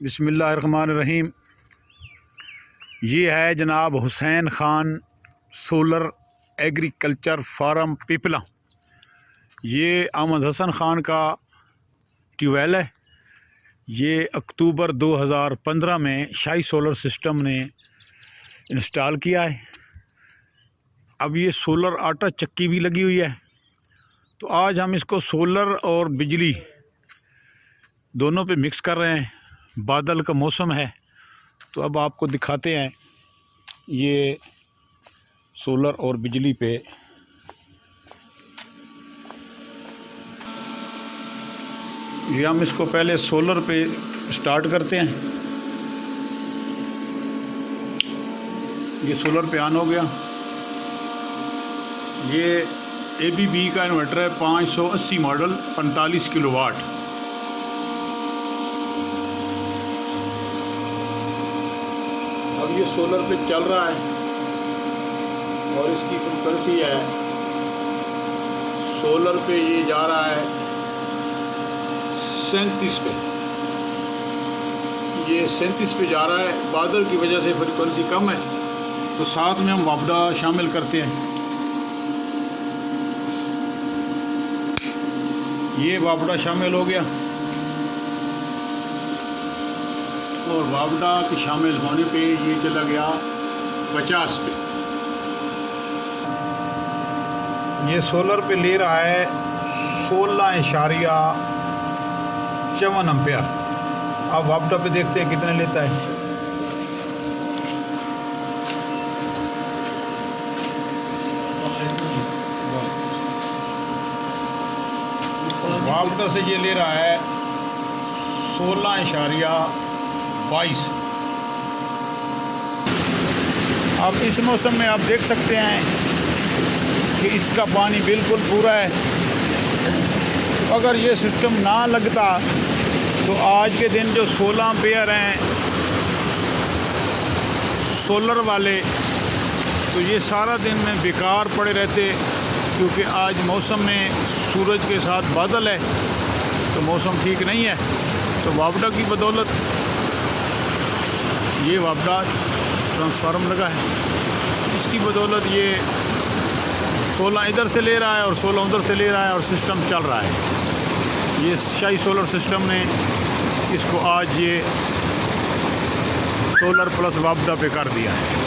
बिस्मिल्लाहिर्रहमानिर्रहीम। ये है जनाब Hussain Khan solar agriculture farm Pipla. ये अहमद हसन ख़ान का ट्यूबवेल है। ये अक्टूबर 2015 में शाही सोलर सिस्टम ने इंस्टॉल किया है। अब ये सोलर आटा चक्की भी लगी हुई है। तो आज हम इसको सोलर और बिजली दोनों पे मिक्स कर रहे हैं। बादल का मौसम है तो अब आपको दिखाते हैं ये सोलर और बिजली पे। ये हम इसको पहले सोलर पे स्टार्ट करते हैं। ये सोलर पे ऑन हो गया। ये ABB का इन्वर्टर है, 580 मॉडल, 45 किलोवाट। अब ये सोलर पे चल रहा है और इसकी फ्रीक्वेंसी है, सोलर पे ये जा रहा है 37 पे। ये 37 पे जा रहा है। बादल की वजह से फ्रीक्वेंसी कम है तो साथ में हम वापडा शामिल करते हैं। ये वापडा शामिल हो गया और वापडा के शामिल होने पे ये चला गया 50 पे। ये सोलर पे ले रहा है 16.54 एम्पेयर। अब वापडा पे देखते हैं कितने लेता है। वापडा से ये ले रहा है 16.22। अब इस मौसम में आप देख सकते हैं कि इसका पानी बिल्कुल पूरा है। अगर ये सिस्टम ना लगता तो आज के दिन जो 16 एम्पेयर हैं सोलर वाले, तो ये सारा दिन में बेकार पड़े रहते, क्योंकि आज मौसम में सूरज के साथ बादल है तो मौसम ठीक नहीं है। तो वापडा की बदौलत ये वापडा ट्रांसफार्मर लगा है, इसकी बदौलत ये 16 इधर से ले रहा है और 16 उधर से ले रहा है और सिस्टम चल रहा है। ये शाही सोलर सिस्टम ने इसको आज ये सोलर प्लस वापडा पे कर दिया है।